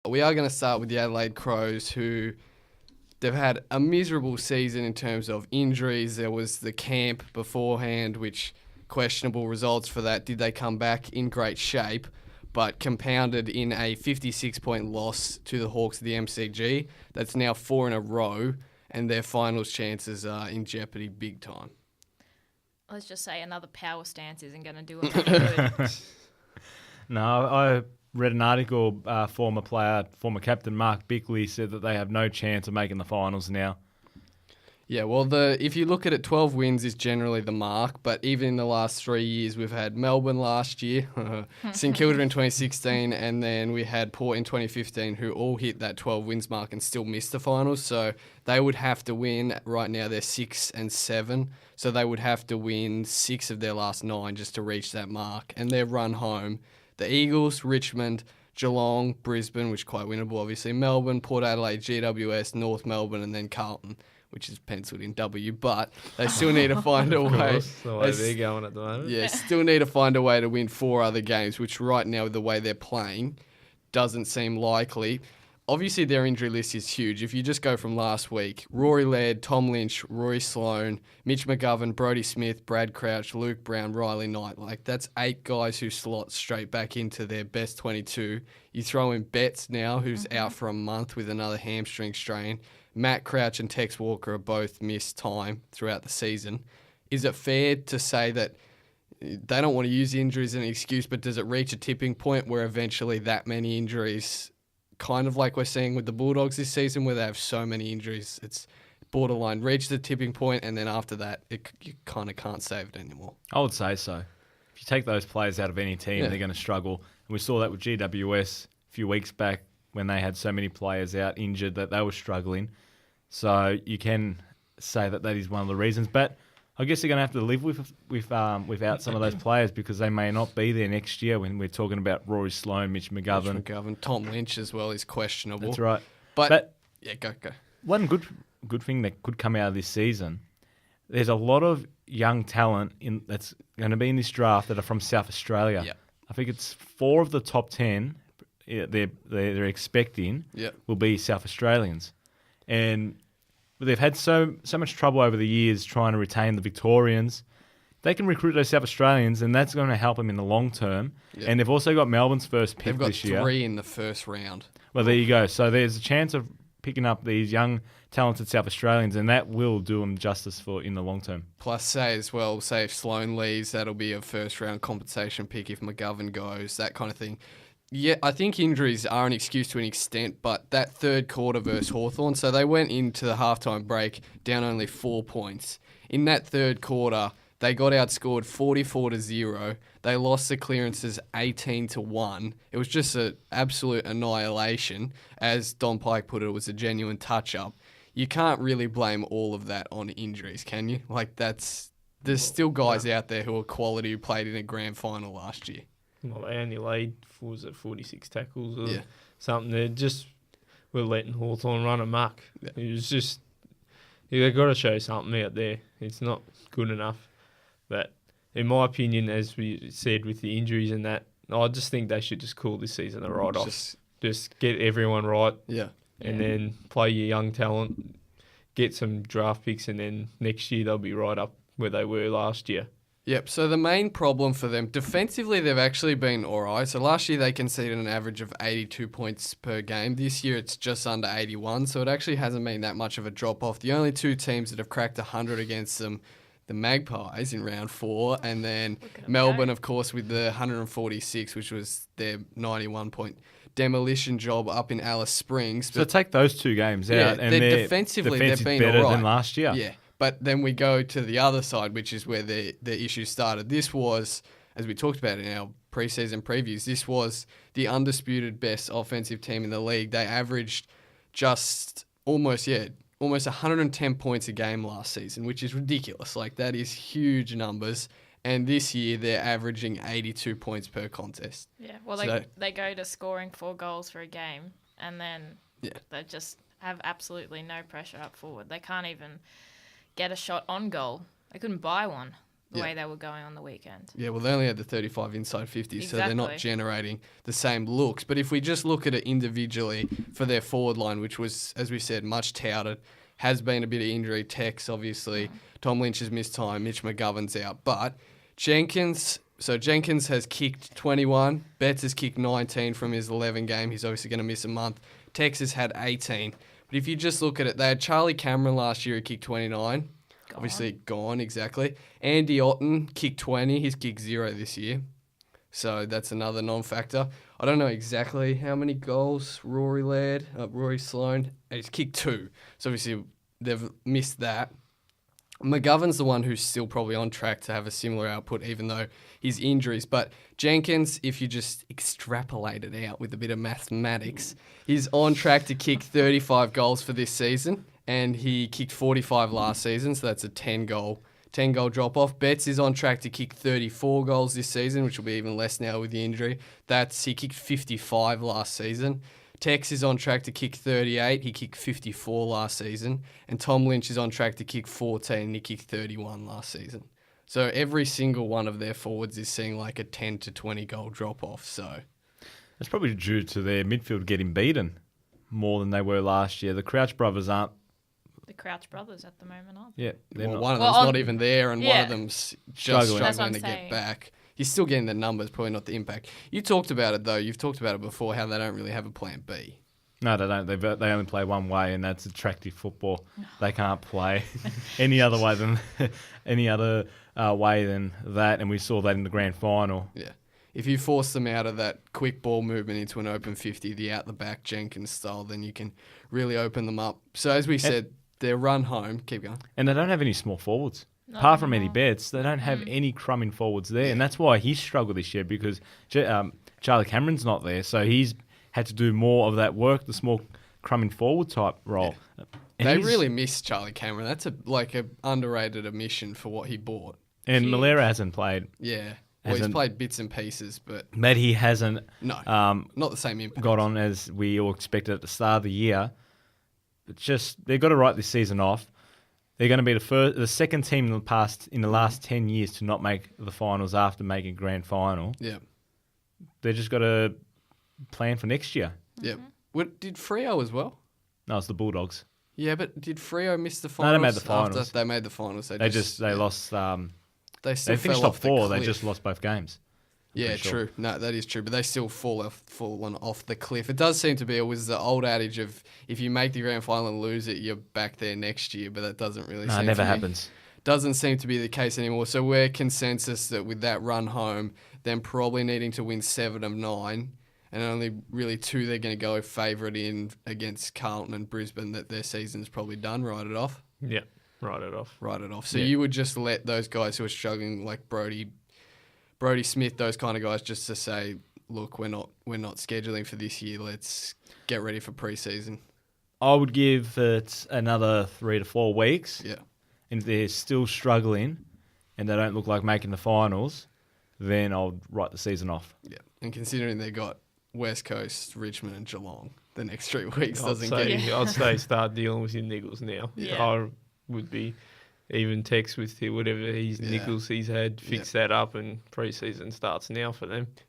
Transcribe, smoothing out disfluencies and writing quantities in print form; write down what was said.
we are going to start with the Adelaide Crows, who they've had a miserable season in terms of injuries. There was the camp beforehand, which questionable results for that. Did they come back in great shape? But compounded in a 56-point loss to the Hawks of the MCG. That's now 4 in a row, and their finals chances are in jeopardy big time. Let's just say another power stance isn't going to do it any good. No, I read an article, former captain Mark Bickley said that they have no chance of making the finals now. Yeah, well, if you look at it, 12 wins is generally the mark, but even in the last 3 years, we've had Melbourne last year, St Kilda in 2016, and then we had Port in 2015, who all hit that 12 wins mark and still missed the finals. So they would have to win. Right now, they're 6 and 7, so they would have to win 6 of their last 9 just to reach that mark. And their run home, the Eagles, Richmond, Geelong, Brisbane, which is quite winnable, obviously, Melbourne, Port Adelaide, GWS, North Melbourne, and then Carlton, which is penciled in W, but they still need to find a way. That's the way they're going at the moment. Yeah, still need to find a way to win 4 other games, which right now, the way they're playing, doesn't seem likely. Obviously, their injury list is huge. If you just go from last week, Rory Laird, Tom Lynch, Rory Sloane, Mitch McGovern, Brodie Smith, Brad Crouch, Luke Brown, Riley Knight. Like, that's 8 guys who slot straight back into their best 22. You throw in Betts now, who's out for a month with another hamstring strain. Matt Crouch and Tex Walker are both missed time throughout the season. Is it fair to say that they don't want to use injuries as an excuse, but does it reach a tipping point where eventually that many injuries, kind of like we're seeing with the Bulldogs this season, where they have so many injuries, it's borderline reach the tipping point, and then after that, you kind of can't save it anymore? I would say so. If you take those players out of any team, they're going to struggle. And we saw that with GWS a few weeks back when they had so many players out injured that they were struggling. So you can say that is one of the reasons. But I guess they're going to have to live without some of those players, because they may not be there next year when we're talking about Rory Sloane, Mitch McGovern. Tom Lynch as well is questionable. That's right. But yeah, go. One good thing that could come out of this season, there's a lot of young talent that's going to be in this draft that are from South Australia. Yep. I think it's 4 of the top 10 they're expecting will be South Australians. And they've had so much trouble over the years trying to retain the Victorians. They can recruit those South Australians, and that's going to help them in the long term. Yep. And they've also got Melbourne's first pick this year. They've got 3 in the first round. Well, there you go. So there's a chance of picking up these young, talented South Australians, and that will do them justice in the long term. Plus, say if Sloane leaves, that'll be a first-round compensation pick if McGovern goes, that kind of thing. Yeah, I think injuries are an excuse to an extent, but that third quarter versus Hawthorn, so they went into the halftime break down only 4 points. In that third quarter, they got outscored 44-0. They lost the clearances 18-1. It was just an absolute annihilation. As Don Pike put it was a genuine touch-up. You can't really blame all of that on injuries, can you? Like, there's still guys out there who are quality who played in a grand final last year. Well, they only laid 46 tackles or something. They just were letting Hawthorn run amok. Yeah. It was just, they've got to show something out there. It's not good enough. But in my opinion, as we said with the injuries and that, I just think they should just call this season a write-off. Just get everyone right. Yeah. And then play your young talent, get some draft picks, and then next year they'll be right up where they were last year. Yep, so the main problem for them, defensively they've actually been all right. So last year they conceded an average of 82 points per game. This year it's just under 81, so it actually hasn't been that much of a drop-off. The only 2 teams that have cracked 100 against them, the Magpies in round 4, and then Melbourne, of course, with the 146, which was their 91-point demolition job up in Alice Springs. So take those 2 games out, and they're defensively they've been better all right than last year. Yeah. But then we go to the other side, which is where the issue started. This was, as we talked about in our preseason previews, this was the undisputed best offensive team in the league. They averaged just almost 110 points a game last season, which is ridiculous. Like, that is huge numbers. And this year they're averaging 82 points per contest. Yeah, well, they go to scoring 4 goals for a game, and then they just have absolutely no pressure up forward. They can't even get a shot on goal. They couldn't buy one. the way they were going on the weekend. Yeah, well, they only had the 35 inside 50s, so they're not Exactly. generating the same looks. But if we just look at it individually for their forward line, which was, as we said, much touted, has been a bit of injury. Tex, obviously. Tom Lynch has missed time. Mitch McGovern's out. But Jenkins has kicked 21. Betts has kicked 19 from his 11 game. He's obviously going to miss a month. Tex has had 18. But if you just look at it, they had Charlie Cameron last year who kicked 29. Obviously gone, exactly. Andy Otten kicked 20. He's kicked 0 this year. So that's another non-factor. I don't know exactly how many goals Rory Sloane. He's kicked 2. So obviously they've missed that. McGovern's the one who's still probably on track to have a similar output, even though his injuries. But Jenkins, if you just extrapolate it out with a bit of mathematics, he's on track to kick 35 goals for this season. And he kicked 45 last season, so that's a 10-goal drop-off. Betts is on track to kick 34 goals this season, which will be even less now with the injury. He kicked 55 last season. Tex is on track to kick 38. He kicked 54 last season. And Tom Lynch is on track to kick 14. And he kicked 31 last season. So every single one of their forwards is seeing like a 10 to 20 goal drop-off. So That's probably due to their midfield getting beaten more than they were last year. The Crouch brothers aren't. The Crouch brothers at the moment, aren't they? Yeah, they're not. one of them's not even there, and one of them's just Struggling. struggling to get back. He's still getting the numbers, probably not the impact. You talked about it, though. You've talked about it before, how they don't really have a plan B. No, they don't. They only play one way, and that's attractive football. They can't play any other way than that, and we saw that in the grand final. Yeah. If you force them out of that quick ball movement into an open 50, the out-the-back Jenkins style, then you can really open them up. So as we said, their run home, keep going. And they don't have any small forwards. Not Apart from anymore. Eddie Betts, they don't have any crumbing forwards there. And that's why he's struggled this year, because Charlie Cameron's not there. So he's had to do more of that work, the small crumbing forward type role. Yeah. And They really miss Charlie Cameron. That's a underrated omission for what he bought. And Malera hasn't played. Yeah. Well, he's played bits and pieces, but But he hasn't not the same impact. got on as we all expected at the start of the year. It's just they've got to write this season off. They're going to be the second team in the last 10 years to not make the finals after making grand final. Yeah. They just got to plan for next year. Yeah. Did Freo as well? No, it's the Bulldogs. Yeah, but did Freo miss the No, finals? they made the finals. After they made the finals. They lost. They still They finished fell top off the 4. They cliff. just lost both games. Yeah, pretty sure. true. No, that is true. But they still fallen off the cliff. It does seem to be, it was the old adage of if you make the grand final and lose it, you're back there next year. But that doesn't really No, seem it never to be- happens. Doesn't seem to be the case anymore. So we're consensus that with that run home, them probably needing to win 7 of 9, and only really 2 they're going to go favourite in against Carlton and Brisbane, that their season's probably done. Write it off. Yeah, write it off. Write it off. So Yeah. you would just let those guys who are struggling, like Brody Smith, those kind of guys, just to say, look, we're not scheduling for this year. Let's get ready for pre-season. I would give it another 3 to 4 weeks. Yeah. And if they're still struggling and they don't look like making the finals, then I'll write the season off. Yeah. And considering they got West Coast, Richmond and Geelong the next 3 weeks, I'd say start dealing with your niggles now. Yeah. I would be even text with whatever his niggles he's had, fix that up, and pre-season starts now for them.